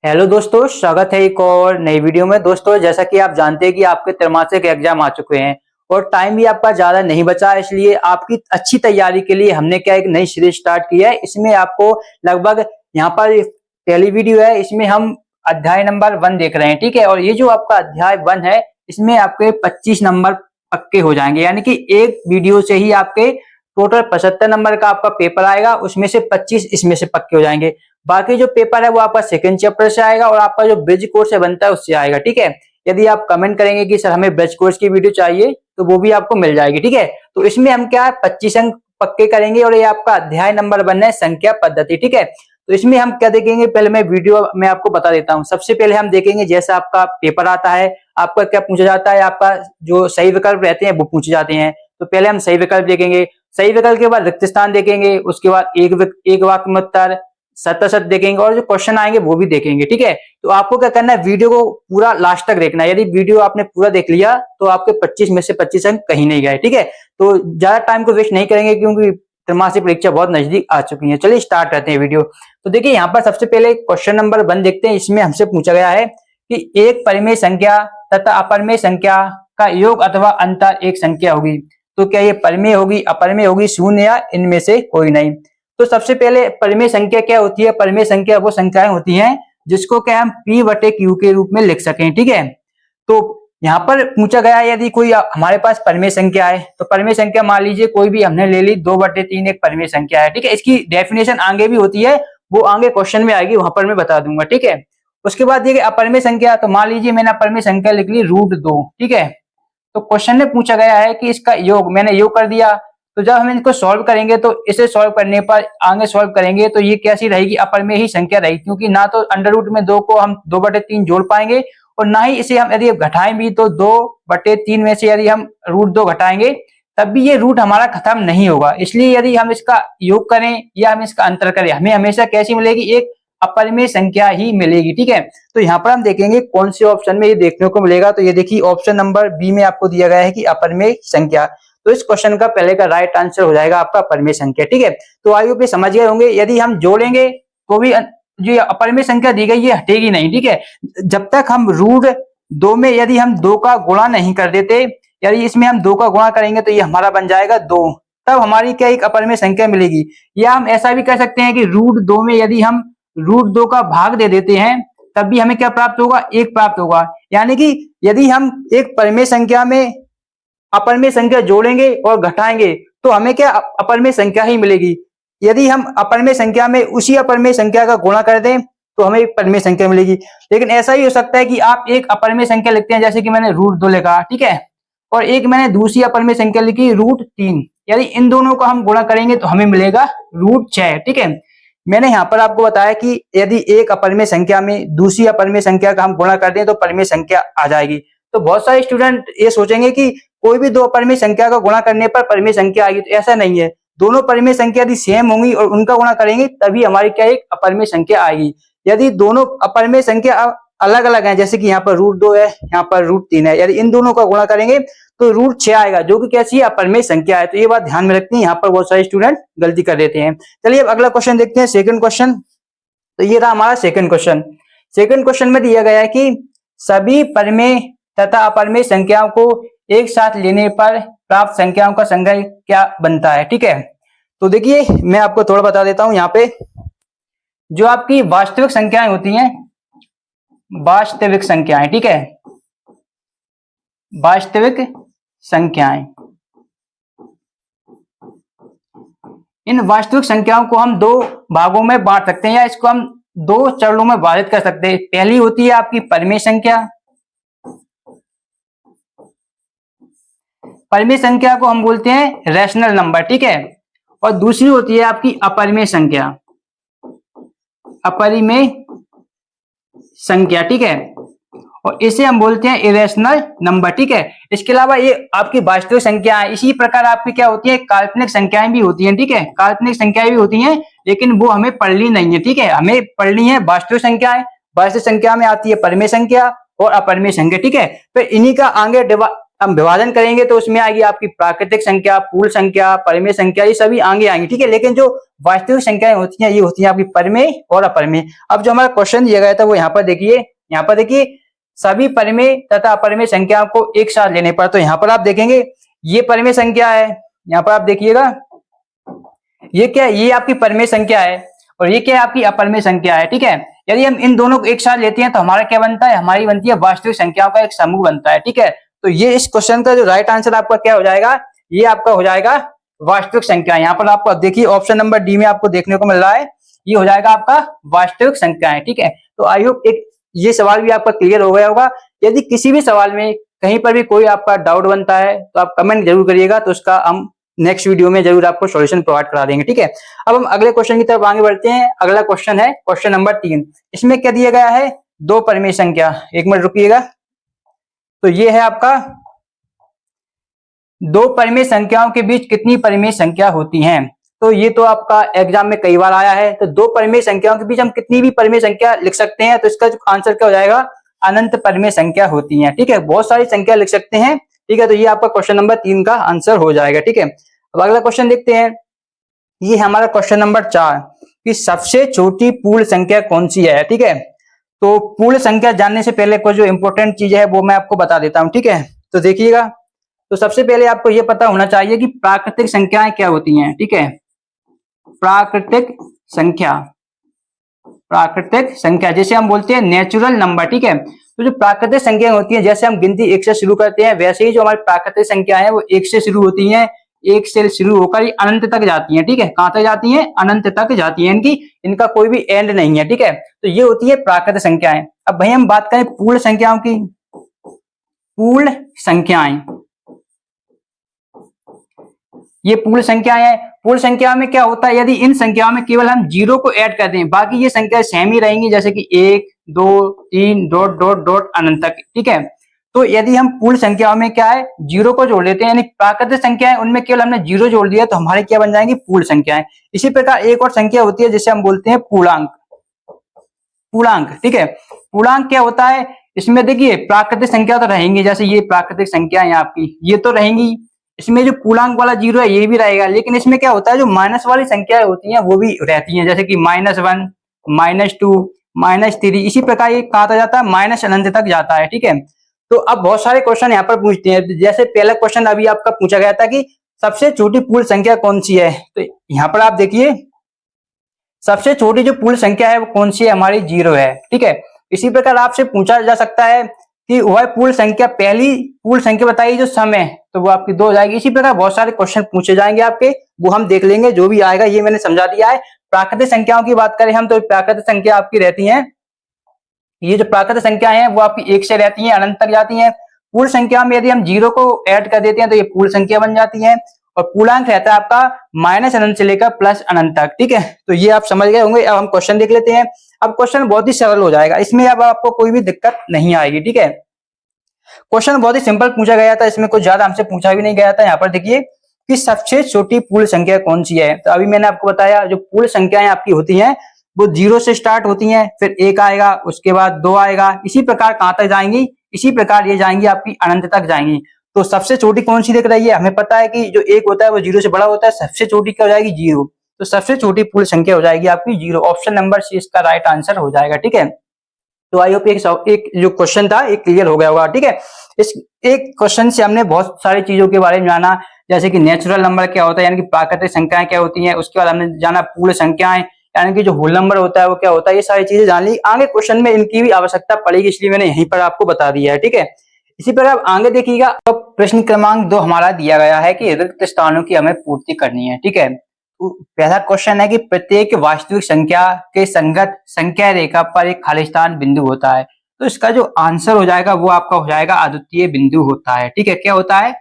Hello दोस्तों, स्वागत है एक और नई वीडियो में। दोस्तों, जैसा कि आप जानते हैं कि आपके त्रैमासिक एग्जाम आ चुके हैं और टाइम भी आपका ज्यादा नहीं बचा है, इसलिए आपकी अच्छी तैयारी के लिए हमने क्या एक नई सीरीज स्टार्ट की है। इसमें आपको लगभग यहाँ पर पहली वीडियो है, इसमें हम अध्याय नंबर 1 देख रहे हैं, ठीक है। और ये जो आपका अध्याय 1 है, इसमें आपके 25 नंबर पक्के हो जाएंगे, यानी कि एक वीडियो से ही आपके टोटल 75 नंबर का आपका पेपर आएगा, उसमें से 25 इसमें से पक्के हो जाएंगे। बाकी जो पेपर है वो आपका सेकंड चैप्टर से आएगा और आपका जो ब्रिज कोर्स से बनता है उससे आएगा, ठीक है। यदि आप कमेंट करेंगे कि सर हमें ब्रिज कोर्स की वीडियो चाहिए, तो वो भी आपको मिल जाएगी, ठीक है। तो इसमें हम क्या 25 अंक पक्के करेंगे और ये आपका अध्याय नंबर 1 है, संख्या पद्धति, ठीक है। तो इसमें हम क्या देखेंगे, पहले मैं वीडियो में आपको बता देता हूँ। सबसे पहले हम देखेंगे जैसा आपका पेपर आता है, आपका क्या पूछा जाता है, आपका जो सही विकल्प रहते हैं वो पूछे जाते हैं। तो पहले हम सही विकल्प देखेंगे, सही विकल्प के बाद रिक्त स्थान देखेंगे, उसके बाद एक वाक्य में उत्तर, सत्य सत्य देखेंगे और जो क्वेश्चन आएंगे वो भी देखेंगे, ठीक है। तो आपको क्या करना है, वीडियो को पूरा लास्ट तक देखना है। यदि वीडियो आपने पूरा देख लिया तो आपके 25 में से 25 अंक कहीं नहीं गए, ठीक है। तो ज्यादा टाइम को वेस्ट नहीं करेंगे क्योंकि त्रैमासिक परीक्षा बहुत नजदीक आ चुकी है। चलिए स्टार्ट करते हैं वीडियो। तो देखिए यहाँ पर सबसे पहले क्वेश्चन नंबर 1 देखते हैं। इसमें हमसे पूछा गया है कि एक परिमेय संख्या तथा अपरिमेय संख्या का योग अथवा अंतर एक संख्या होगी, तो क्या ये परिमेय होगी, अपरिमेय होगी, शून्य या इनमें से कोई नहीं। तो सबसे पहले परिमेय संख्या क्या होती है। परिमेय संख्या वो संख्याएं होती हैं जिसको क्या हम P/Q के रूप में लिख सकें, ठीक है। तो यहाँ पर पूछा गया है यदि कोई हमारे पास परिमेय संख्या है, तो परिमेय संख्या मान लीजिए कोई भी हमने ले ली 2/3 एक परिमेय संख्या है, ठीक है। इसकी डेफिनेशन आगे भी होती है, वो आगे क्वेश्चन में आएगी, वहां पर मैं बता दूंगा, ठीक है। उसके बाद देखिए अपरिमेय संख्या, तो मान लीजिए मैंने अपरिमेय संख्या लिख ली √2, ठीक है। तो क्वेश्चन में पूछा गया है कि इसका योग, मैंने योग कर दिया। तो जब हम इनको सॉल्व करेंगे तो इसे सॉल्व करने पर आगे सॉल्व करेंगे तो ये कैसी रहेगी, अपरिमेय ही संख्या रहेगी, क्योंकि ना तो अंडर रूट में 2 को हम 2/3 जोड़ पाएंगे और ना ही इसे हम यदि घटाएं भी तो 2/3 में से यदि हम √2 घटाएंगे तब भी ये रूट हमारा खत्म नहीं होगा। इसलिए यदि हम इसका योग करें या हम इसका अंतर करें, हमें हमेशा कैसी मिलेगी, एक अपरिमेय संख्या ही मिलेगी, ठीक है। तो यहाँ पर हम देखेंगे कौन से ऑप्शन में ये देखने को मिलेगा। तो ये देखिए ऑप्शन नंबर बी में आपको दिया गया है कि अपरिमेय संख्या। तो इस क्वेश्चन का पहले का राइट आंसर हो जाएगा आपका अपरिमेय संख्या, ठीक है। तो आई होप ये समझ गए होंगे। यदि हम जोड़ेंगे तो भी जो अपरिमेय संख्या दी गई ये हटेगी नहीं, ठीक है। जब तक हम √2 में यदि हम 2 का गुणा नहीं कर देते, यदि इसमें हम 2 का गुणा करेंगे तो ये हमारा बन जाएगा 2, तब हमारी क्या एक अपरिमेय संख्या मिलेगी। या हम ऐसा भी कर सकते हैं कि √2 में यदि हम √2 का भाग दे देते हैं तब भी हमें क्या प्राप्त होगा, 1 प्राप्त होगा। यानी कि यदि हम एक परिमेय संख्या में अपरिमेय संख्या जोड़ेंगे और घटाएंगे तो हमें क्या अपरिमेय संख्या ही मिलेगी। यदि हम अपरिमेय संख्या में उसी अपरिमेय संख्या का गुणा कर दें तो हमें एक परिमेय संख्या मिलेगी। लेकिन ऐसा ही हो सकता है कि आप एक अपरिमेय संख्या लिखते हैं, जैसे कि मैंने √2 लिखा, ठीक है, और एक मैंने दूसरी अपरिमेय संख्या लिखी √3। यदि इन दोनों का हम गुणा करेंगे तो हमें मिलेगा √6, ठीक है। मैंने यहाँ पर आपको बताया कि यदि एक अपरिमेय संख्या में दूसरी अपरिमेय संख्या का हम गुणा कर दें तो परिमेय संख्या आ जाएगी। तो बहुत सारे स्टूडेंट ये सोचेंगे कि कोई भी 2 अपरिमेय संख्या का गुणा करने पर परिमेय संख्या आएगी, तो ऐसा नहीं है। दोनों परिमेय संख्या यदि सेम होंगी और उनका गुणा करेंगे तभी हमारी क्या एक अपरिमेय संख्या आएगी। यदि दोनों अपरिमेय संख्या अलग अलग हैं, जैसे कि यहाँ पर √2 है, यहाँ पर √3 है, यदि इन दोनों का गुणा करेंगे तो √6 आएगा, जो कि कैसी है, अपरिमेय संख्या है। तो ये बात ध्यान में रखनी है, यहाँ पर बहुत सारे स्टूडेंट गलती कर देते हैं। चलिए अब अगला क्वेश्चन देखते हैं, सेकंड क्वेश्चन। तो ये रहा हमारा सेकंड क्वेश्चन। सेकंड क्वेश्चन में दिया गया है कि सभी परिमेय तथा अपरिमेय संख्याओं को एक साथ लेने पर प्राप्त संख्याओं का संग्रह क्या बनता है, ठीक है। तो देखिए मैं आपको थोड़ा बता देता हूं। यहाँ पे जो आपकी वास्तविक संख्याएं होती हैं, वास्तविक संख्याएं, ठीक है, वास्तविक संख्याएं, इन वास्तविक संख्याओं को हम 2 भागों में बांट सकते हैं या इसको हम 2 चरणों में विभाजित कर सकते हैं। पहली होती है आपकी परिमेय संख्या। परिमेय संख्या को हम बोलते हैं रैशनल नंबर, ठीक है। और दूसरी होती है आपकी अपरिमेय संख्या, अपरिमेय संख्या, ठीक है, और इसे हम बोलते हैं इरेशनल नंबर, ठीक है। इसके अलावा ये आपकी वास्तविक संख्या है। इसी प्रकार आपकी क्या होती है, काल्पनिक संख्याएं भी होती हैं, ठीक है, काल्पनिक संख्याएं भी होती हैं, लेकिन वो हमें पढ़नी नहीं है, ठीक है। हमें पढ़नी है वास्तविक संख्याएं। वास्तविक संख्या में आती है परिमेय संख्या और अपरिमेय संख्या, ठीक है। फिर इन्हीं का आगे हम विभाजन करेंगे तो उसमें आएगी आपकी प्राकृतिक संख्या, पूर्ण संख्या, परिमेय संख्या, ये सभी आगे आएंगे, ठीक है। लेकिन जो वास्तविक संख्याएं होती हैं ये होती हैं आपकी परिमेय और अपरिमेय। अब जो हमारा क्वेश्चन दिया गया था वो यहाँ पर देखिए सभी परिमेय तथा अपरिमेय संख्याओं को एक साथ लेने पर, तो यहाँ पर आप देखेंगे ये परिमेय संख्या है, यहाँ पर आप देखिएगा ये क्या है, ये आपकी परिमेय संख्या है और ये क्या है आपकी अपरिमेय संख्या है, ठीक है। यदि हम इन दोनों को एक साथ लेते हैं तो हमारा क्या बनता है, हमारी बनती है वास्तविक संख्याओं का एक समूह बनता है, ठीक है। तो ये इस क्वेश्चन का जो राइट आंसर आपका क्या हो जाएगा, ये आपका हो जाएगा वास्तविक संख्या। यहाँ पर आपको देखिए ऑप्शन नंबर डी में आपको देखने को मिल रहा है, ये हो जाएगा आपका वास्तविक संख्याएं, ठीक है। तो आई होप एक ये सवाल भी आपका क्लियर हो गया होगा। यदि किसी भी सवाल में कहीं पर भी कोई आपका डाउट बनता है तो आप कमेंट जरूर करिएगा, तो उसका हम नेक्स्ट वीडियो में जरूर आपको सॉल्यूशन प्रोवाइड करा देंगे, ठीक है। अब हम अगले क्वेश्चन की तरफ आगे बढ़ते हैं। अगला क्वेश्चन है क्वेश्चन नंबर 3। इसमें क्या दिया गया है, दो परिमेय संख्या, एक मिनट रुकिएगा। तो ये है आपका दो परिमेय संख्याओं के बीच कितनी परिमेय संख्या होती हैं। तो ये तो आपका एग्जाम में कई बार आया है। तो दो परिमेय संख्याओं के बीच हम कितनी भी परिमेय संख्या लिख सकते हैं, तो इसका जो आंसर क्या हो जाएगा, अनंत परिमेय संख्या होती है, ठीक है। बहुत सारी संख्या लिख सकते हैं, ठीक है। तो ये आपका क्वेश्चन नंबर 3 का आंसर हो जाएगा, ठीक है। अब अगला क्वेश्चन देखते हैं, ये हमारा क्वेश्चन नंबर 4 कि सबसे छोटी पूर्ण संख्या कौन सी है, ठीक है। तो पूर्ण संख्या जानने से पहले कुछ जो इंपॉर्टेंट चीजें है वो मैं आपको बता देता हूं, ठीक है। तो देखिएगा, तो सबसे पहले आपको यह पता होना चाहिए कि प्राकृतिक संख्याएं क्या होती हैं, ठीक है। प्राकृतिक संख्या जैसे हम बोलते हैं नेचुरल नंबर, ठीक है। तो जो प्राकृतिक संख्याएं होती हैं, जैसे हम गिनती 1 से शुरू करते हैं, वैसे ही जो हमारी प्राकृतिक संख्याएं हैं वो 1 से शुरू होती हैं, 1 से शुरू होकर ये अनंत तक जाती हैं, ठीक है। कहां तक जाती हैं, अनंत तक जाती हैं, इनका कोई भी एंड नहीं है, ठीक है। तो ये होती है प्राकृतिक संख्याएं। अब भाई हम बात करें पूर्ण संख्याओं की, पूर्ण संख्याएं, ये पूर्ण संख्याएं हैं। पूर्ण संख्या में क्या होता है, यदि इन संख्याओं में केवल हम जीरो को ऐड कर दें, बाकी ये संख्या सेम ही रहेंगी, जैसे कि 1 2 3 डॉट डॉट डॉट अनंत तक, ठीक है। तो यदि हम पूर्ण संख्याओं में क्या है जीरो को जोड़ लेते हैं, यानी प्राकृतिक संख्याएं उनमें केवल हमने जीरो जोड़ दिया, तो हमारे क्या बन जाएंगी, पूर्ण संख्याएं। इसी प्रकार एक और संख्या होती है जिसे हम बोलते हैं पूर्णांक, ठीक है। पूर्णांक क्या होता है, इसमें देखिए प्राकृतिक संख्या तो रहेंगी, जैसे ये प्राकृतिक संख्या है आपकी, ये तो रहेंगी। इसमें जो पूर्णांक वाला जीरो है ये भी रहेगा, लेकिन इसमें क्या होता है, जो माइनस वाली संख्याएं होती हैं वो भी रहती हैं, जैसे कि -1 -2 -3। इसी प्रकार ये कहां तक जाता है, माइनस अनंत तक जाता है, ठीक है। तो अब बहुत सारे क्वेश्चन यहाँ पर पूछते हैं, जैसे पहला क्वेश्चन अभी आपका पूछा गया था कि सबसे छोटी पूर्ण संख्या कौन सी है। तो यहाँ पर आप देखिए सबसे छोटी जो पूर्ण संख्या है वो कौन सी है, हमारी 0 है, ठीक है। इसी प्रकार आपसे पूछा जा सकता है कि वह पूर्ण संख्या, पहली पूर्ण संख्या बताइए जो सम है, तो वो आपकी 2 हो जाएगी। इसी प्रकार बहुत सारे क्वेश्चन पूछे जाएंगे आपके, वो हम देख लेंगे, जो भी आएगा ये मैंने समझा दिया है। प्राकृतिक संख्याओं की बात करें हम, तो प्राकृतिक संख्या आपकी रहती है, ये जो प्राकृतिक संख्याएं हैं वो आपकी 1 से रहती हैं, अनंत तक जाती हैं। पूर्ण संख्या में यदि हम 0 को ऐड कर देते हैं तो ये पूर्ण संख्या बन जाती है, और पूर्णांक रहता है आपका माइनस अनंत से लेकर प्लस अनंत तक, ठीक है। तो ये आप समझ गए होंगे। अब हम क्वेश्चन देख लेते हैं। अब क्वेश्चन बहुत ही सरल हो जाएगा, इसमें अब आपको कोई भी दिक्कत नहीं आएगी, ठीक है। क्वेश्चन बहुत ही सिंपल पूछा गया था, इसमें कुछ ज्यादा हमसे पूछा भी नहीं गया था। यहाँ पर देखिए कि सबसे छोटी पूर्ण संख्या कौन सी है। तो अभी मैंने आपको बताया जो पूर्ण संख्याएं आपकी होती हैं वो 0 से स्टार्ट होती हैं, फिर 1 आएगा, उसके बाद 2 आएगा, इसी प्रकार कहां तक जाएंगी, इसी प्रकार ये जाएंगी आपकी अनंत तक जाएंगी। तो सबसे छोटी कौन सी दिख रही है, हमें पता है कि जो 1 होता है वो 0 से बड़ा होता है, सबसे छोटी क्या हो जाएगी, 0। तो सबसे छोटी पूर्ण संख्या हो जाएगी आपकी 0। ऑप्शन नंबर सी इसका राइट आंसर हो जाएगा, ठीक है। तो आई होप एक जो क्वेश्चन था एक क्लियर हो गया होगा, ठीक है। इस एक क्वेश्चन से हमने बहुत सारी चीजों के बारे में जाना, जैसे कि नेचुरल नंबर क्या होता है, यानी कि प्राकृतिक संख्याएं क्या होती हैं। उसके बाद हमने जाना पूर्ण संख्याएं, यानी कि जो होल नंबर होता है वो क्या होता है, ये सारी चीजें जान ली। आगे क्वेश्चन में इनकी भी आवश्यकता पड़ेगी, इसलिए मैंने यहीं पर आपको बता दिया है, ठीक है। इसी प्रकार आगे देखिएगा, तो प्रश्न क्रमांक 2 हमारा दिया गया है कि रिक्त स्थानों की हमें पूर्ति करनी है, ठीक है। तो पहला क्वेश्चन है कि प्रत्येक वास्तविक संख्या के संगत संख्या रेखा पर एक खाली स्थान बिंदु होता है। तो इसका जो आंसर हो जाएगा वो आपका हो जाएगा अद्वितीय बिंदु होता है, ठीक है। क्या होता है,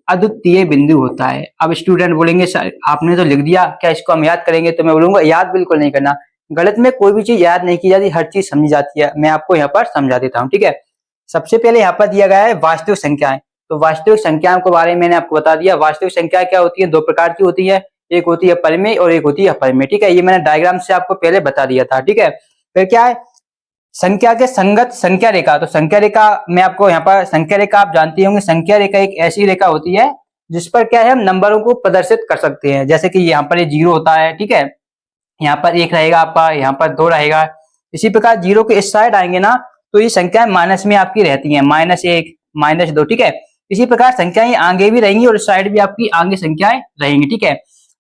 अद्वितीय बिंदु होता है। अब स्टूडेंट बोलेंगे सर आपने तो लिख दिया, क्या इसको हम याद करेंगे। तो मैं बोलूंगा याद बिल्कुल नहीं करना, गणित में कोई भी चीज याद नहीं की जाती, हर चीज समझी जाती है। मैं आपको यहाँ पर समझा देता हूँ, ठीक है। सबसे पहले यहाँ पर दिया गया है वास्तविक संख्याएं। तो वास्तविक संख्याओं के बारे में मैंने आपको बता दिया। वास्तविक संख्या क्या होती है, 2 प्रकार की होती है, एक होती है परिमेय और एक होती है अपरिमेय, ठीक है। ये मैंने डायग्राम से आपको पहले बता दिया था, ठीक है। फिर क्या है, संख्या के संगत संख्या रेखा। तो संख्या रेखा मैं आपको यहाँ पर, संख्या रेखा आप जानते होंगे, संख्या रेखा एक ऐसी रेखा होती है जिस पर क्या है, हम नंबरों को प्रदर्शित कर सकते हैं। जैसे कि यहाँ पर ये 0 होता है, ठीक है, यहाँ पर 1 रहेगा आपका, यहाँ पर 2 रहेगा। इसी प्रकार 0 के इस साइड आएंगे ना तो ये संख्याएं माइनस में आपकी रहती हैं, -1, -2, ठीक है। इसी प्रकार संख्याएं आगे भी रहेंगी और इस साइड भी आपकी आगे संख्याएं रहेंगी, ठीक है।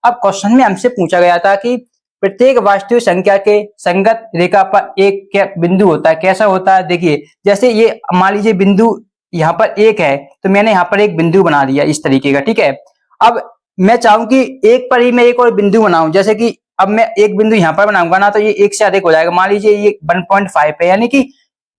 अब क्वेश्चन में हमसे पूछा गया था कि प्रत्येक वास्तविक संख्या के संगत रेखा पर एक क्या बिंदु होता है, कैसा होता है। देखिए जैसे ये मान लीजिए बिंदु यहाँ पर 1 है, तो मैंने यहाँ पर एक बिंदु बना दिया इस तरीके का, ठीक है। अब मैं चाहूं कि 1 पर ही मैं एक और बिंदु बनाऊं, जैसे कि अब मैं एक बिंदु यहाँ पर बनाऊंगा ना तो ये 1 से अधिक हो जाएगा। मान लीजिए ये 1.5 है, यानी कि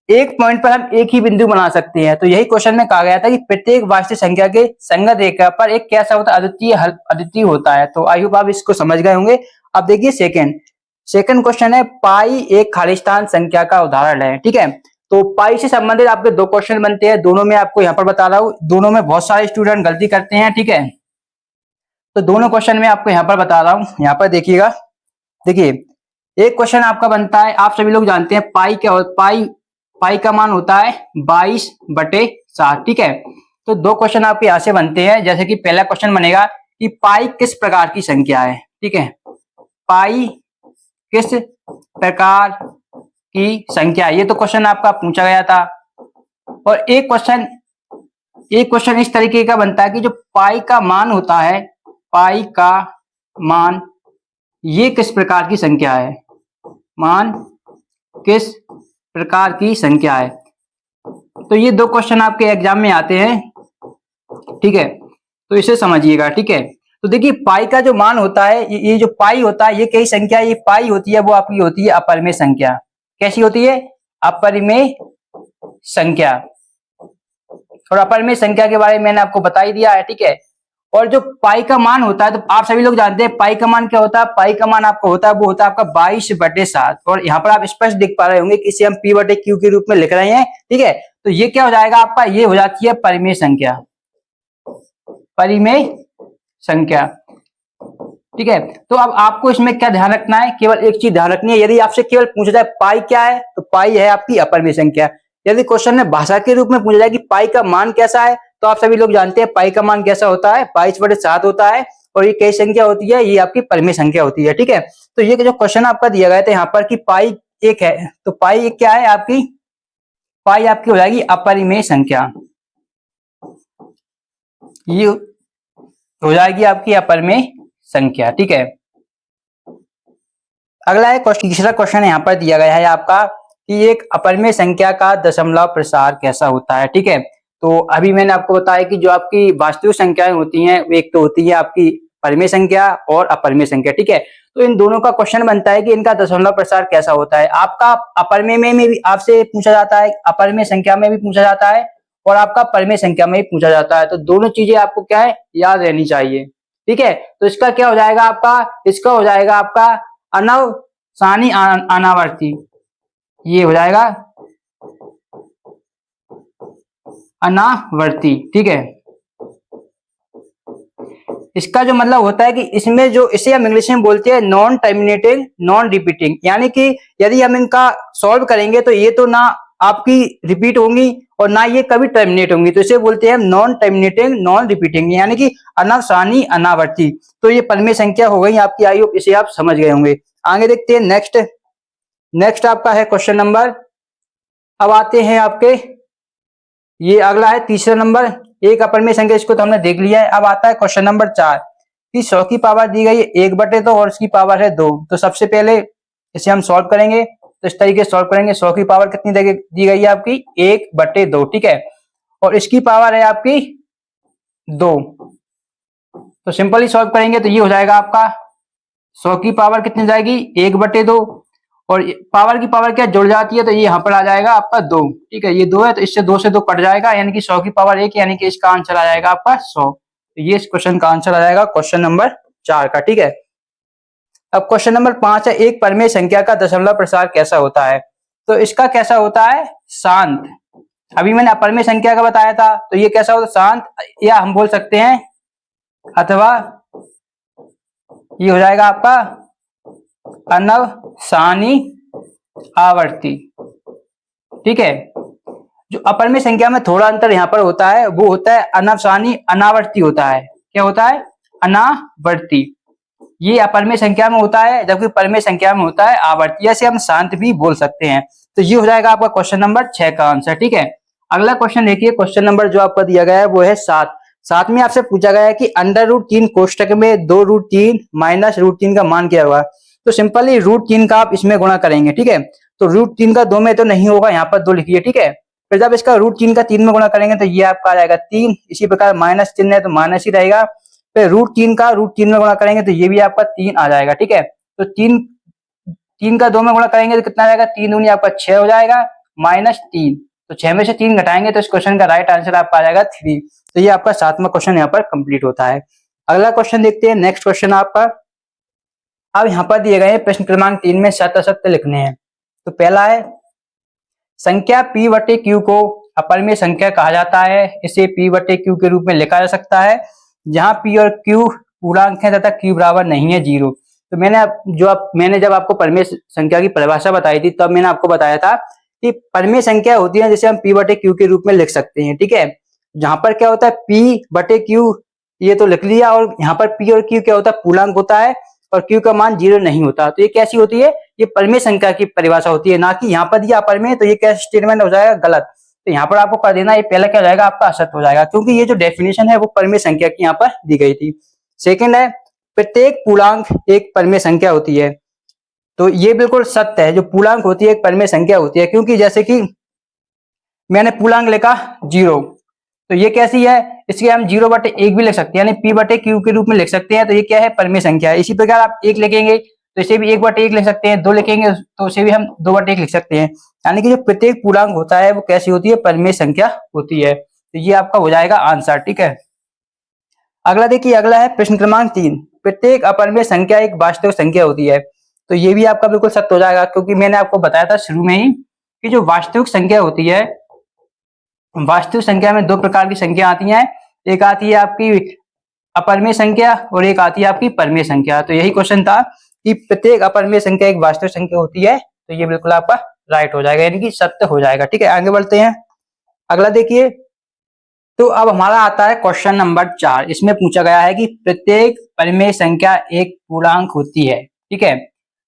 एक पॉइंट पर हम एक ही बिंदु बना सकते हैं। तो यही क्वेश्चन में कहा गया था कि प्रत्येक वास्तविक संख्या के संगत रेखा पर एक कैसा होता है, अद्वितीय होता है। तो आई होप आप इसको समझ गए होंगे। अब देखिए सेकंड क्वेश्चन है, पाई एक खालिस्तान संख्या का उदाहरण है, ठीक है। तो पाई से संबंधित आपके 2 क्वेश्चन बनते हैं, दोनों में आपको यहाँ पर बता रहा हूँ, दोनों में बहुत सारे स्टूडेंट गलती करते हैं, ठीक है। तो दोनों क्वेश्चन में आपको यहाँ पर बता रहा हूँ, यहाँ पर देखिएगा। देखिए एक क्वेश्चन आपका बनता है, आप सभी लोग जानते हैं पाई क्या होता है, पाई का मान होता है 22/7, ठीक है। तो 2 क्वेश्चन आपके यहाँ से बनते हैं। जैसे कि पहला क्वेश्चन बनेगा कि पाई किस प्रकार की संख्या है, ठीक है, पाई किस प्रकार की संख्या, ये तो क्वेश्चन आपका पूछा गया था। और एक क्वेश्चन इस तरीके का बनता है कि जो पाई का मान होता है, पाई का मान ये किस प्रकार की संख्या है, मान किस प्रकार की संख्या है। तो ये 2 क्वेश्चन आपके एग्जाम में आते हैं, ठीक है, तो इसे समझिएगा, ठीक है। तो देखिए पाई का जो मान होता है, ये जो पाई होता है ये कई संख्या, ये पाई होती है वो आपकी होती है अपरिमेय संख्या। कैसी होती है, अपरिमेय संख्या। और अपरिमेय संख्या के बारे में मैंने आपको बता ही दिया है, ठीक है। और जो पाई का मान होता है, तो आप सभी लोग जानते हैं पाई का मान क्या होता है, पाई का मान आपको होता है वो होता है आपका 22/7। और यहाँ पर आप स्पष्ट देख पा रहे होंगे कि इसे हम P/Q के रूप में लिख रहे हैं, ठीक है। तो ये क्या हो जाएगा आपका, ये हो जाती है परिमेय संख्या, परिमेय संख्या, ठीक है। तो अब आपको इसमें क्या ध्यान रखना है, केवल एक चीज ध्यान रखनी है। यदि आपसे केवल पूछा जाए पाई क्या है, तो पाई है आपकी अपरिमेय संख्या। यदि क्वेश्चन में भाषा के रूप में पूछा जाए कि पाई का मान कैसा है, तो आप सभी लोग जानते हैं पाई का मान कैसा होता है, 22/7 होता है। और ये कई संख्या होती है, ये आपकी परिमेय संख्या होती है, ठीक है। तो ये जो क्वेश्चन आपका दिया गया था यहाँ पर कि पाई 1 है, तो पाई 1 क्या है आपकी, पाई आपकी हो जाएगी अपरिमेय संख्या, ये हो जाएगी आपकी अपरिमेय संख्या, ठीक है। अगला है तीसरा क्वेश्चन यहाँ पर दिया गया है आपका कि एक अपरिमेय संख्या का दशमलव प्रसार कैसा होता है, ठीक है। तो अभी मैंने आपको बताया कि जो आपकी वास्तविक संख्याएं होती हैं, एक तो होती है आपकी परिमेय संख्या और अपरिमेय संख्या, ठीक है। तो इन दोनों का क्वेश्चन बनता है कि इनका दशमलव प्रसार कैसा होता है। आपका अपरिमेय में भी आपसे पूछा जाता है, अपरिमेय संख्या में भी पूछा जाता है और आपका परिमेय संख्या में भी पूछा जाता है। तो दोनों चीजें आपको क्या है, याद रहनी चाहिए, ठीक है। तो इसका क्या हो जाएगा आपका, इसका हो जाएगा आपका अनवसानी अनावर्ती, ये हो जाएगा अनावर्ती, ठीक है। इसका जो मतलब होता है कि इसमें जो, इसे हम इंग्लिश में बोलते हैं नॉन टर्मिनेटिंग नॉन रिपीटिंग, यानी कि यदि हम इनका सॉल्व करेंगे तो ये तो ना आपकी रिपीट होंगी और ना ये कभी टर्मिनेट होंगी। तो इसे बोलते हैं नॉन टर्मिनेटिंग नॉन रिपीटिंग, यानी कि अनवसानी अनावर्ती। तो ये परिमेय संख्या हो गई आपकी, आई होप इसे आप समझ गए होंगे। आगे देखते हैं नेक्स्ट आपका है क्वेश्चन नंबर, अब आते हैं आपके, ये अगला है तीसरा नंबर, एक अपरिमेय संख्या, इसको तो हमने देख लिया है। अब आता है क्वेश्चन नंबर 4 कि 100 की पावर दी गई है 1/2 और उसकी पावर है 2। तो सबसे पहले इसे हम सॉल्व करेंगे, तो इस तरीके से सॉल्व करेंगे। 100 की पावर कितनी दी गई है आपकी, 1/2, ठीक है। और इसकी पावर है आपकी 2। तो सिंपली सॉल्व करेंगे तो ये हो जाएगा आपका 100 की पावर कितनी जाएगी, 1/2, और पावर की पावर क्या जुड़ जाती है, तो ये यहाँ पर आ जाएगा आपका 2, ठीक है। ये 2 है तो इससे 2 से 2 कट जाएगा, यानी कि 100 की पावर 1, यानी कि इसका आंसर आ जाएगा आपका 100। तो ये इस क्वेश्चन का आंसर आ जाएगा क्वेश्चन नंबर 4 का, ठीक है। अब क्वेश्चन नंबर 5 है, एक परिमेय संख्या का दशमलव प्रसार कैसा होता है। तो इसका कैसा होता है, शांत। अभी मैंने अपरिमेय संख्या का बताया था, तो ये कैसा होता है, शांत, या हम बोल सकते हैं अथवा ये हो जाएगा आपका अनवसानी आवर्ती, ठीक है। जो अपरिमेय संख्या में थोड़ा अंतर यहाँ पर होता है वो होता है अनवसानी अनावर्ती होता है। क्या होता है? अनावर्ती। ये अपरिमेय संख्या में होता है जबकि परिमेय संख्या में होता है आवर्ती। जैसे हम शांत भी बोल सकते हैं। तो ये हो जाएगा आपका क्वेश्चन नंबर 6 का आंसर। ठीक है। अगला क्वेश्चन देखिए, क्वेश्चन नंबर जो आपका दिया गया है वो है 7। 7 में आपसे पूछा गया है कि √3 कोष्टक में 2√3 माइनस √3 का मान क्या होगा। तो सिंपली √3 का आप इसमें गुणा करेंगे। ठीक है। तो √3 का 2 में तो नहीं होगा, यहाँ पर 2 लिखिए। ठीक है। फिर जब इसका √3 का 3 में गुणा करेंगे तो ये आपका आ जाएगा 3। इसी प्रकार माइनस चिन्ह है तो माइनस ही रहेगा। फिर √3 का √3 में गुणा करेंगे तो ये भी आपका 3 आ जाएगा। ठीक है। तो 3 का 2 में गुणा करेंगे तो कितना आ जाएगा? 3 दूनी आपका 6 हो जाएगा माइनस 3। तो 6 में से 3 घटाएंगे तो इस क्वेश्चन का राइट आंसर आपका आ जाएगा 3। तो ये आपका 7वां क्वेश्चन यहाँ पर कंप्लीट होता है। अगला क्वेश्चन देखते हैं। नेक्स्ट क्वेश्चन आपका, अब यहाँ पर दिए गए हैं प्रश्न क्रमांक 3 में सत्य असत्य लिखने हैं। तो पहला है, संख्या p बटे q को अपरिमेय संख्या कहा जाता है। इसे p बटे q के रूप में लिखा जा सकता है जहां p और q पूर्णांक है तथा q बराबर नहीं है 0। तो मैंने जब आपको परिमेय संख्या की परिभाषा बताई थी तब मैंने आपको बताया था कि परिमेय संख्या होती है जिसे हम p बटे q के रूप में लिख सकते हैं। ठीक है। जहां पर क्या होता है p बटे q, ये तो लिख लिया, और यहाँ पर p और q क्या होता है? पूर्णांक होता है और q का मान 0 नहीं होता। तो ये कैसी होती है? ये परिमेय संख्या की परिभाषा होती है, ना कि यहाँ पर दिया अपरिमेय। तो ये क्या स्टेटमेंट हो जाएगा? गलत। तो यहाँ पर आपको कर देना, ये पहला क्या हो जाएगा? आपका असत्य हो जाएगा, क्योंकि ये जो डेफिनेशन है वो परिमेय संख्या की यहाँ पर दी गई थी। सेकंड है, प्रत्येक पूर्णांक एक परिमेय संख्या होती है। तो ये बिल्कुल सत्य है, जो पूर्णांक होती है एक परिमेय संख्या होती है, क्योंकि जैसे कि मैंने पूर्णांक लिखा 0, तो ये कैसी है? इसके हम 0 बटे 1 भी लिख सकते हैं, यानी p बटे q के रूप में लिख सकते हैं। तो ये क्या है? परिमेय संख्या है। इसी प्रकार आप 1 लिखेंगे तो इसे भी 1 बटे 1 लिख सकते हैं। 2 लिखेंगे तो इसे भी हम 2 बटे 1 लिख सकते हैं। यानी कि जो प्रत्येक पूर्णांक होता है वो कैसी होती है? परिमेय संख्या होती है। तो ये आपका हो जाएगा आंसर। ठीक है। अगला देखिए, अगला है प्रश्न क्रमांक 3, प्रत्येक अपरिमेय संख्या एक वास्तविक संख्या होती है। तो ये भी आपका बिल्कुल सत्य हो जाएगा, क्योंकि मैंने आपको बताया था शुरू में ही कि जो वास्तविक संख्या होती है, वास्तविक संख्या में 2 प्रकार की संख्या आती हैं। एक आती है आपकी अपरिमेय संख्या और एक आती है आपकी परिमेय संख्या। तो यही क्वेश्चन था कि प्रत्येक अपरिमेय संख्या एक वास्तविक संख्या होती है। तो ये बिल्कुल आपका राइट हो जाएगा, यानी कि सत्य हो जाएगा। ठीक है, आगे बढ़ते हैं। अगला देखिए, तो अब हमारा आता है क्वेश्चन नंबर 4। इसमें पूछा गया है कि प्रत्येक परिमेय संख्या एक पूर्णांक होती है। ठीक है।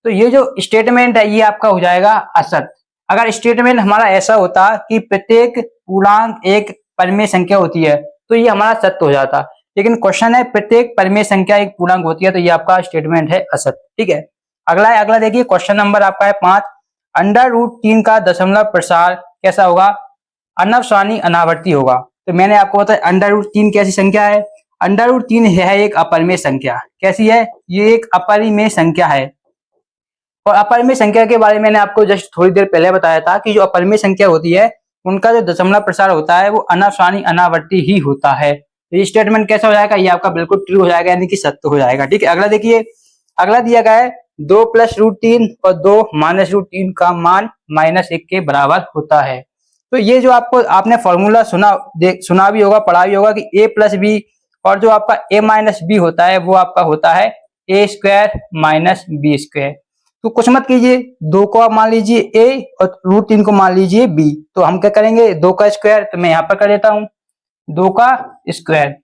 तो ये जो स्टेटमेंट है ये आपका हो जाएगा असत्य। अगर स्टेटमेंट हमारा ऐसा होता कि प्रत्येक पूर्णांक एक परिमेय संख्या होती है तो ये हमारा सत्य हो जाता, लेकिन क्वेश्चन है प्रत्येक परिमेय संख्या एक पूर्णांक होती है, तो ये आपका स्टेटमेंट है असत्य। ठीक है। अगला है, अगला देखिए क्वेश्चन नंबर आपका है 5, √3 का दशमलव प्रसार कैसा होगा? अनवसानी अनावर्ती होगा। तो मैंने आपको बताया √3 कैसी संख्या है? √3 है एक अपरिमेय संख्या। कैसी है? ये एक अपरिमेय संख्या है। और अपरिमेय संख्या के बारे में मैंने आपको जस्ट थोड़ी देर पहले बताया था कि जो अपरिमेय संख्या होती है उनका जो दशमलव प्रसार होता है वो अनवसानी अनावर्ती ही होता है। तो ये स्टेटमेंट कैसा हो जाएगा? ये आपका बिल्कुल ट्रू हो जाएगा, यानी कि सत्य हो जाएगा। ठीक है। अगला देखिए, अगला दिया गया है 2 + √3 और 2 - √3 का मान -1 के बराबर होता है। तो ये जो आपने फॉर्मूला सुना भी होगा, पढ़ा भी होगा कि a + b, और जो आपका a - b होता है वो आपका होता है a² - b²। तो कुछ मत कीजिए, 2 को आप मान लीजिए a और √3 को मान लीजिए b। तो हम क्या करेंगे? 2 का स्क्वायर, तो मैं यहाँ पर कर देता हूँ 2 का स्क्वायर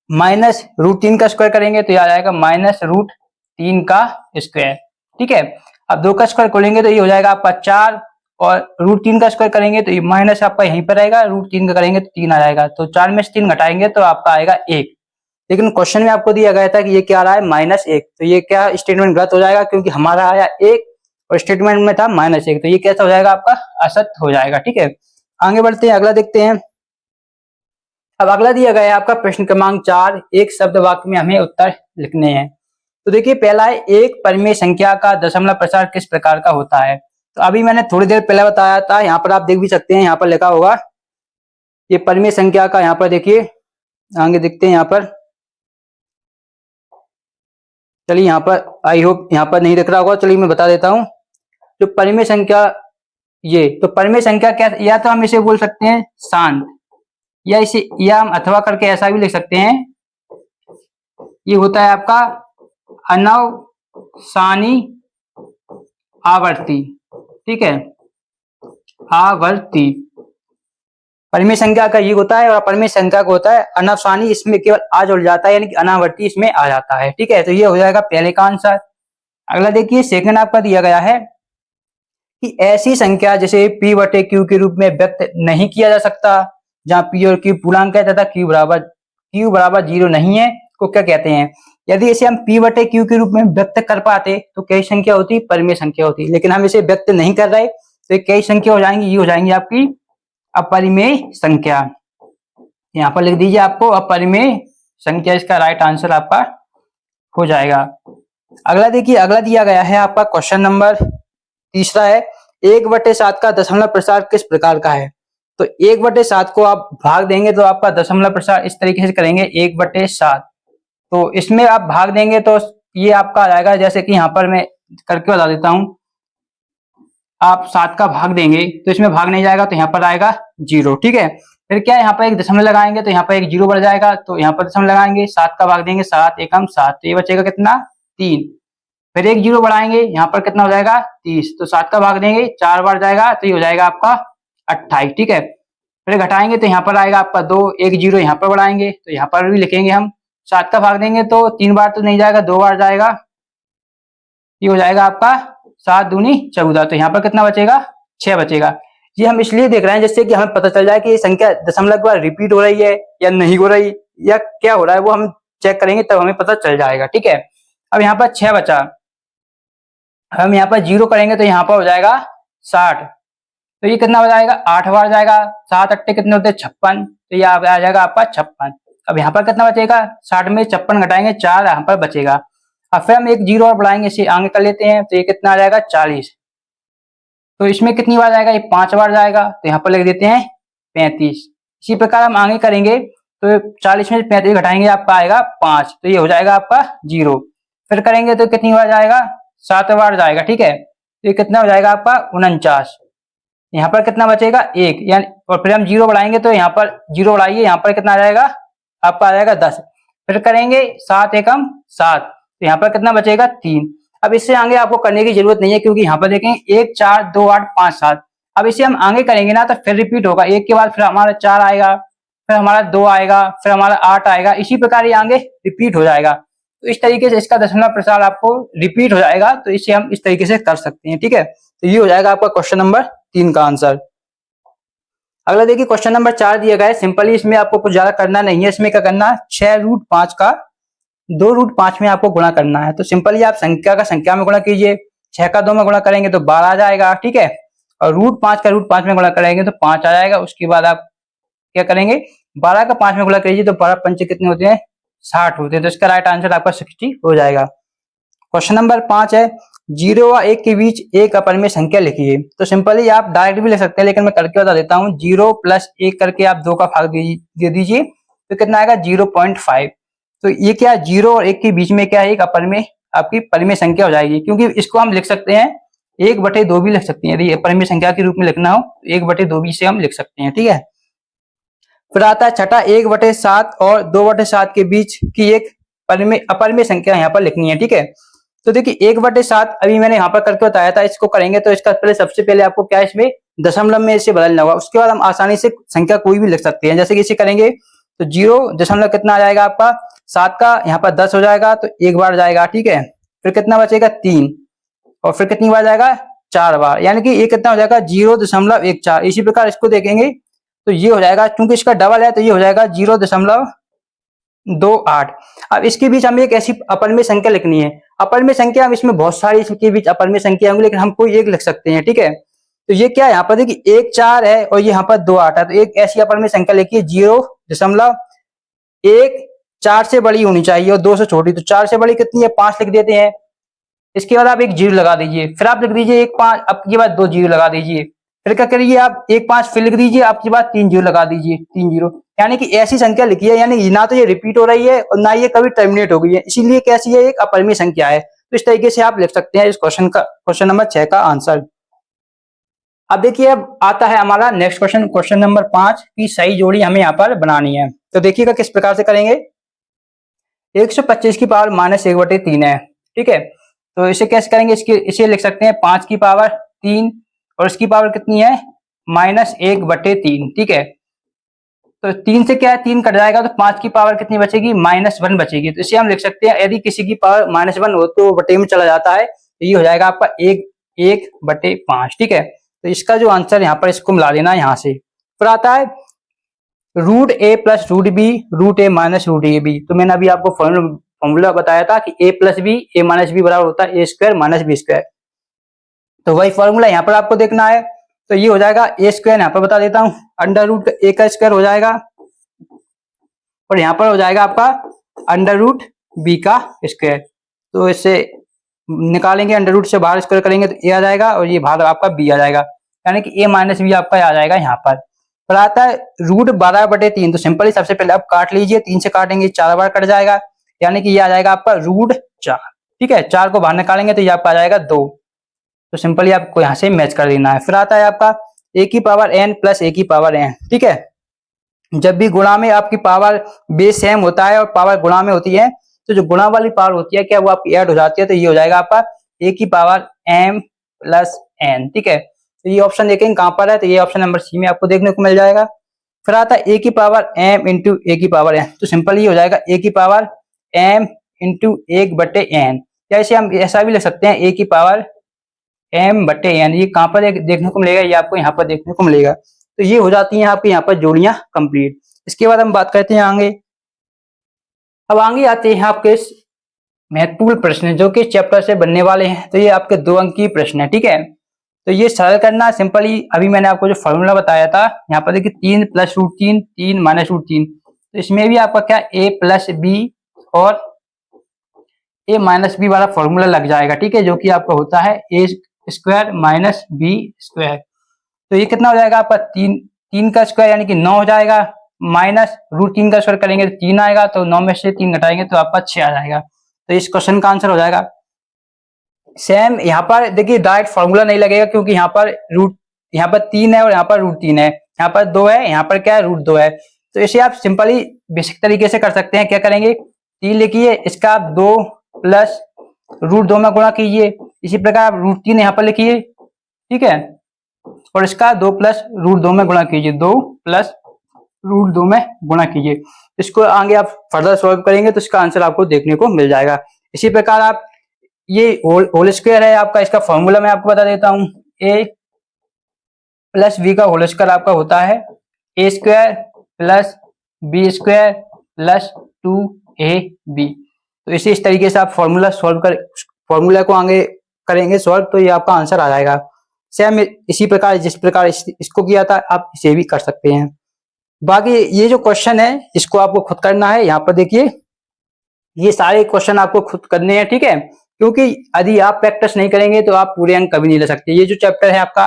माइनस √3 का स्क्वायर करेंगे तो यह आ जाएगा -√3 का स्क्वायर। ठीक है। अब 2 का स्क्वायर खोलेंगे तो ये हो जाएगा आपका 4, और √3 का स्क्वायर करेंगे तो ये माइनस आपका यहीं पर रहेगा, √3 का करेंगे तो 3 आ जाएगा। तो 4 में से 3 घटाएंगे तो आपका आएगा 1। लेकिन क्वेश्चन में आपको दिया गया था कि ये क्या आ रहा है? -1। तो ये क्या स्टेटमेंट गलत हो जाएगा, क्योंकि हमारा आया 1 और स्टेटमेंट में था -1। तो ये कैसा हो जाएगा? आपका असत्य हो जाएगा। ठीक है। आगे बढ़ते हैं, अगला देखते हैं। अब अगला दिया गया है आपका प्रश्न क्रमांक 4, एक शब्द वाक्य में हमें उत्तर लिखने हैं। तो देखिए, पहला है, एक परिमेय संख्या का दशमलव प्रसार किस प्रकार का होता है? तो अभी मैंने थोड़ी देर पहले बताया था, यहाँ पर आप देख भी सकते हैं, यहाँ पर लिखा होगा ये परिमेय संख्या का। यहाँ पर देखिए, आगे देखते हैं यहाँ पर, चलिए यहाँ पर आई होप यहाँ पर नहीं दिख रहा होगा, चलिए मैं बता देता हूँ। जो परिमेय संख्या, ये तो परिमेय संख्या क्या, या तो हम इसे बोल सकते हैं शांत, या हम अथवा करके ऐसा भी लिख सकते हैं, ये होता है आपका अनवसानी आवर्ती। ठीक है। आवर्ती। परिमेय संख्या का युग होता है और अपरिमेय संख्या का होता है अनवसानी, इसमें केवल आ जुड़ जाता है, यानी कि अनावर्ती इसमें आ जाता है। ठीक है, तो ये हो जाएगा पहले का आंसर। अगला देखिए सेकंड आपका दिया गया है कि ऐसी संख्या जिसे p बटे q के रूप में व्यक्त नहीं किया जा सकता, जहां p और q पूर्णांक है तथा q बराबर 0 नहीं है, को क्या कहते हैं। यदि इसे हम p बटे q के रूप में व्यक्त कर पाते तो कई संख्या होती, परिमेय संख्या होती, लेकिन हम इसे व्यक्त नहीं कर रहे तो कई संख्या हो जाएंगी, ये हो जाएंगी आपकी अपरिमेय संख्या। यहाँ पर लिख दीजिए आपको अपरिमेय संख्या, इसका राइट आंसर आपका हो जाएगा। अगला देखिए, अगला दिया गया है आपका क्वेश्चन नंबर तीसरा है 1/7 का दशमलव प्रसार किस प्रकार का है। तो 1/7 को आप भाग देंगे तो आपका दशमलव प्रसार इस तरीके से करेंगे 1/7। तो इसमें आप भाग देंगे तो ये आपका आ जाएगा, जैसे कि यहाँ पर मैं करके बता देता हूं, आप 7 का भाग देंगे तो इसमें भाग नहीं जाएगा तो यहाँ पर आएगा 0। ठीक है, फिर क्या यहाँ पर एक दशमलव लगाएंगे तो यहाँ पर एक 0 बढ़ जाएगा, तो यहाँ पर दशमलव लगाएंगे, 7 का भाग देंगे, 7 एकम 7, तो ये बचेगा कितना 3। फिर एक 0 बढ़ाएंगे, यहाँ पर कितना हो जाएगा 30, तो 7 का भाग देंगे, 4 बार जाएगा तो ये हो जाएगा आपका 28। ठीक है, फिर घटाएंगे तो यहाँ पर आएगा आपका 2, एक 0 यहाँ पर बढ़ाएंगे तो यहाँ पर भी लिखेंगे हम, 7 का भाग देंगे तो 3 बार तो नहीं जाएगा, 2 बार जाएगा, ये हो जाएगा आपका 7 दूनी 14, तो यहाँ पर कितना बचेगा 6 बचेगा। ये हम इसलिए देख रहे हैं जिससे कि हमें पता चल जाए कि ये संख्या दशमलव के बाद रिपीट हो रही है या नहीं हो रही या क्या हो रहा है, वो हम चेक करेंगे तब हमें पता चल जाएगा। ठीक है, अब यहाँ पर 6 बचा, हम यहाँ पर 0 करेंगे तो यहाँ पर हो जाएगा 60, तो ये कितना हो जाएगा 8 बार जाएगा, 7 अट्टे कितने होते हैं 56, तो ये आ जाएगा आपका 56। अब यहाँ पर कितना बचेगा, 60 में 56 घटाएंगे 4 यहाँ पर बचेगा। अब फिर हम एक 0 और बढ़ाएंगे, इसे आगे कर लेते हैं, तो ये कितना आ जाएगा 40, तो इसमें कितनी बार जाएगा, ये 5 बार जाएगा, तो यहाँ पर लिख देते हैं 35। इसी प्रकार हम आगे करेंगे तो 40 में 35 घटाएंगे आपका आएगा 5, तो ये हो जाएगा आपका 0। फिर करेंगे तो कितनी बार जाएगा 7 बार जाएगा। ठीक है, तो ये कितना हो जाएगा आपका 49, यहाँ पर कितना बचेगा 1, यानी और फिर हम 0 बढ़ाएंगे तो यहाँ पर 0 बढ़ाइए, यहाँ पर कितना आ जाएगा आपका आ जाएगा 10। फिर करेंगे 7 एकम 7, तो यहाँ पर कितना बचेगा 3। अब इससे आगे आपको करने की जरूरत नहीं है क्योंकि यहाँ पर देखें 1 4 2 8 5 7। अब इसे हम आगे करेंगे ना तो फिर रिपीट होगा, 1 के बाद फिर हमारा 4 आएगा, फिर हमारा 2 आएगा, फिर हमारा 8 आएगा, इसी प्रकार ये आगे रिपीट हो जाएगा। तो इस तरीके से इसका दशमलव प्रसार आपको रिपीट हो जाएगा, तो इसे हम इस तरीके से कर सकते हैं। ठीक है, तो ये हो जाएगा आपका क्वेश्चन नंबर 3 का आंसर। अगला देखिए क्वेश्चन नंबर 4 दिया गया है, सिंपली इसमें आपको कुछ ज्यादा करना नहीं है। इसमें क्या करना, 6√5 का 2√5 में आपको गुणा करना है। तो सिंपली आप संख्या का संख्या में गुणा कीजिए, 6 का 2 में गुणा करेंगे तो 12 आ जाएगा। ठीक है, और √5 का √5 में गुणा करेंगे तो 5 आ जाएगा। उसके बाद आप क्या करेंगे, 12 का 5 में गुणा कीजिए तो 12 पंचे कितने होते हैं 60 होते हैं, तो इसका राइट आंसर आपका 60 हो जाएगा। क्वेश्चन नंबर 5 है 0 व 1 के बीच एक अपरिमेय संख्या लिखिए। तो सिंपली आप डायरेक्ट भी लिख सकते हैं, लेकिन मैं करके बता देता हूँ। 0 + 1 करके आप 2 का भाग दे दीजिए तो कितना आएगा 0.5। तो ये क्या 0 और 1 के बीच में क्या है, एक अपरिमेय आपकी परिमेय संख्या हो जाएगी, क्योंकि इसको हम लिख सकते हैं 1/2 भी लिख सकते हैं। यदि अपरिमेय संख्या के रूप में लिखना हो 1/2 भी से हम लिख सकते हैं। ठीक है, फिर आता है छठा 1/7 और 2/7 के बीच की एक अपरिमेय संख्या यहाँ पर लिखनी है। ठीक है, तो देखिए 1/7 अभी मैंने यहाँ पर करके बताया था, इसको करेंगे तो इसका पहले सबसे पहले आपको क्या इसमें दशमलव में इसे बदलना होगा। उसके बाद हम आसानी से संख्या कोई भी लिख सकते हैं। जैसे कि इसे करेंगे तो 0 दशमलव कितना आ जाएगा आपका 7 का यहाँ पर 10 हो जाएगा, तो 1 बार जाएगा। ठीक है, फिर कितना बचेगा 3, और फिर कितनी बार जाएगा 4 बार, यानी कि ये कितना हो जाएगा 0.14। इसी प्रकार इसको देखेंगे तो ये हो जाएगा, क्योंकि इसका डबल है तो ये हो जाएगा 0.28। अब इसके बीच हमें एक ऐसी अपरिमेय संख्या लिखनी है। अपरिमेय संख्या हम इसमें बहुत सारी इसके बीच अपरिमेय संख्या होंगी, लेकिन हम कोई एक लिख सकते हैं। ठीक है, तो ये क्या है यहाँ पर देखिए 1 4 है और ये यहाँ पर 2 8 है, तो एक ऐसी अपरिमेय संख्या लिखिए 0.1 4 से बड़ी होनी चाहिए और 2 से छोटी। तो 4 से बड़ी कितनी है 5 लिख देते हैं। इसके बाद आप एक 0 लगा दीजिए, फिर आप लिख दीजिए 1 5, आपके बाद 2 0 लगा दीजिए, फिर क्या करिए आप 1 5 फिर लिख दीजिए, आपके बाद 3 0 लगा दीजिए, 3 0, यानी कि ऐसी संख्या लिखी है, यानी ना तो ये रिपीट हो रही है और ना ये कभी टर्मिनेट हो गई है, इसीलिए कैसी है एक अपरिमेय संख्या है। तो इस तरीके से आप लिख सकते हैं इस क्वेश्चन नंबर 6 का आंसर। अब देखिए अब आता है हमारा नेक्स्ट क्वेश्चन, क्वेश्चन नंबर 5 की सही जोड़ी हमें यहाँ पर बनानी है। तो देखिएगा किस प्रकार से करेंगे। 125 की पावर -1/3 है। ठीक है, तो इसे कैसे करेंगे, इसे लिख सकते हैं 5 की पावर 3 और इसकी पावर कितनी है -1/3, ठीक है। तो 3 से क्या है, 3 कट जाएगा तो 5 की पावर कितनी बचेगी, -1 बचेगी। तो इसे हम लिख सकते हैं, यदि किसी की पावर -1 हो तो बटे में चला जाता है, तो ये हो जाएगा आपका 1/5, ठीक है। तो इसका जो आंसर यहाँ पर, इसको मिला देना यहाँ से। फिर आता है √a + √b, √a - √ab। तो मैंने अभी आपको फॉर्मूला बताया था कि a + b, a - b बराबर होता है a² - b²। तो वही फॉर्मूला यहाँ पर आपको देखना है। तो ये हो जाएगा a² यहाँ पर बता देता हूँ, √a का स्क्वायर हो जाएगा, और यहाँ पर हो जाएगा आपका √b का स्क्वायर। तो इससे निकालेंगे, अंडर से बाहर स्क्वायर करेंगे तो a आ जाएगा, और ये बाहर आपका b आ जाएगा, यानी कि a - b आपका आ जाएगा यहाँ पर। फिर आता है √12/3। तो सिंपली सबसे पहले आप काट लीजिए, 3 से काटेंगे 4 बार कट जाएगा, यानी कि ये आ जाएगा आपका √4, ठीक है। 4 को बाहर निकालेंगे तो ये आपका आ जाएगा 2। तो सिंपली आपको यहाँ से मैच कर देना है। फिर आता है आपका a⁴n + a⁴n, ठीक है। जब भी गुणा में आपकी पावर बेस सेम होता है और पावर गुणा में होती है, तो जो गुणा वाली पावर होती है क्या, वो आपकी ऐड हो जाती है। तो ये हो जाएगा आपका a⁴m + n, ठीक है। तो ये ऑप्शन देखेंगे कहां पर है, तो ये ऑप्शन नंबर सी में आपको देखने को मिल जाएगा। फिर आता है a⁴m × a⁴n। तो सिंपल ये हो जाएगा a⁴m × 1/n, या इसे हम ऐसा भी लिख सकते हैं a⁴m/n। ये कहां पर देखने को मिलेगा, ये आपको यहाँ पर देखने को मिलेगा। तो ये हो जाती हैं आपके यहाँ पर जोड़ियां कंप्लीट। इसके बाद हम बात करते हैं आगे। अब आगे आते हैं आपके महत्वपूर्ण प्रश्न जो कि चैप्टर से बनने वाले हैं। तो ये आपके 2 अंक की प्रश्न है, ठीक है। तो ये सरल करना सिंपली, अभी मैंने आपको जो फॉर्मूला बताया था, यहाँ पर देखिए 3 + √3, 3 - √3। तो इसमें भी आपका क्या a + b और a - b वाला फॉर्मूला लग जाएगा, ठीक है, जो कि आपका होता है a² - b²। तो ये कितना हो जाएगा आपका 3 का स्क्वायर यानी कि 9 हो जाएगा, माइनस √3 का स्क्वायर करेंगे तो 3 आएगा, तो 9 में से 3 घटाएंगे तो आपका 6 आ जाएगा। तो इस क्वेश्चन का आंसर हो जाएगा। सेम यहाँ पर देखिए डायरेक्ट फॉर्मूला नहीं लगेगा, क्योंकि यहाँ पर 3 है और यहाँ पर √3 है, यहाँ पर 2 है, यहाँ पर क्या है √2 है। तो इसे आप सिंपली बेसिक तरीके से कर सकते हैं। क्या करेंगे, 3 लिखिए, इसका आप 2 + √2 में गुणा कीजिए। इसी प्रकार आप √3 यहाँ पर लिखिए, ठीक है, और इसका 2 + √2 में गुणा कीजिए, 2 + √2 में गुणा कीजिए। इसको आगे आप फर्दर सॉल्व करेंगे तो इसका आंसर आपको देखने को मिल जाएगा। इसी प्रकार आप ये होल स्क्वायर है आपका, इसका फॉर्मूला मैं आपको बता देता हूँ। a + b का होल स्क्वायर आपका होता है a² + b² + 2ab। तो इस तरीके से आप फॉर्मूला को आगे करेंगे सॉल्व, तो ये आपका आंसर आ जाएगा। सेम इसी प्रकार जिस प्रकार इसको किया था आप इसे भी कर सकते हैं। बाकी ये जो क्वेश्चन है इसको आपको खुद करना है। यहाँ पर देखिए ये सारे क्वेश्चन आपको खुद करने हैं, ठीक है, क्योंकि यदि आप प्रैक्टिस नहीं करेंगे तो आप पूरे अंक कभी नहीं ले सकते। ये जो चैप्टर है आपका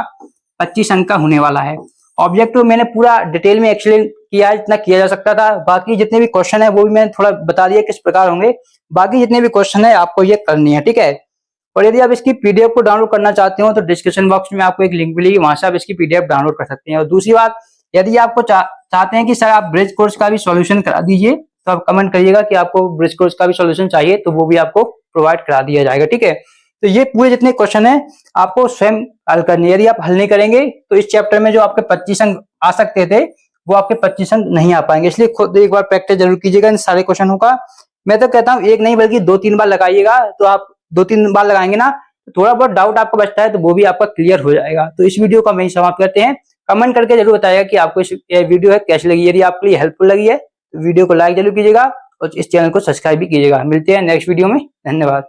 25 अंक का होने वाला है। ऑब्जेक्टिव मैंने पूरा डिटेल में एक्सप्लेन किया है जितना किया जा सकता था। बाकी जितने भी क्वेश्चन है वो भी मैंने थोड़ा बता दिया किस प्रकार होंगे। बाकी जितने भी क्वेश्चन है आपको ये करनी है, ठीक है। और यदि आप इसकी पीडीएफ को डाउनलोड करना चाहते हो तो डिस्क्रिप्शन बॉक्स में आपको एक लिंक मिलेगी, वहां से आप इसकी पीडीएफ डाउनलोड कर सकते हैं। और दूसरी बात, यदि आपको चाहते हैं कि सर आप ब्रिज कोर्स का भी सॉल्यूशन करा दीजिए, तो आप कमेंट करिएगा कि आपको ब्रिज कोर्स का भी सॉल्यूशन चाहिए, तो वो भी आपको प्रोवाइड करा दिया जाएगा, ठीक है। तो ये पूरे जितने क्वेश्चन है आपको स्वयं हल करनी है। यदि आप हल नहीं करेंगे तो इस चैप्टर में जो आपके 25 अंक आ सकते थे वो आपके 25 अंक नहीं आ पाएंगे। इसलिए खुद एक बार प्रैक्टिस जरूर कीजिएगा इन सारे क्वेश्चनों का। मैं तो कहता हूँ एक नहीं बल्कि 2-3 बार लगाइएगा, तो आप 2-3 बार लगाएंगे ना, थोड़ा बहुत डाउट आपको बचता है तो वो भी आपका क्लियर हो जाएगा। तो इस वीडियो का वहीं समाप्त करते हैं। कमेंट करके जरूर बताइएगा कि आपको ये वीडियो है कैसी लगी। यदि आपके लिए हेल्पफुल लगी है तो वीडियो को लाइक जरूर कीजिएगा और इस चैनल को सब्सक्राइब भी कीजिएगा। मिलते हैं नेक्स्ट वीडियो में, धन्यवाद।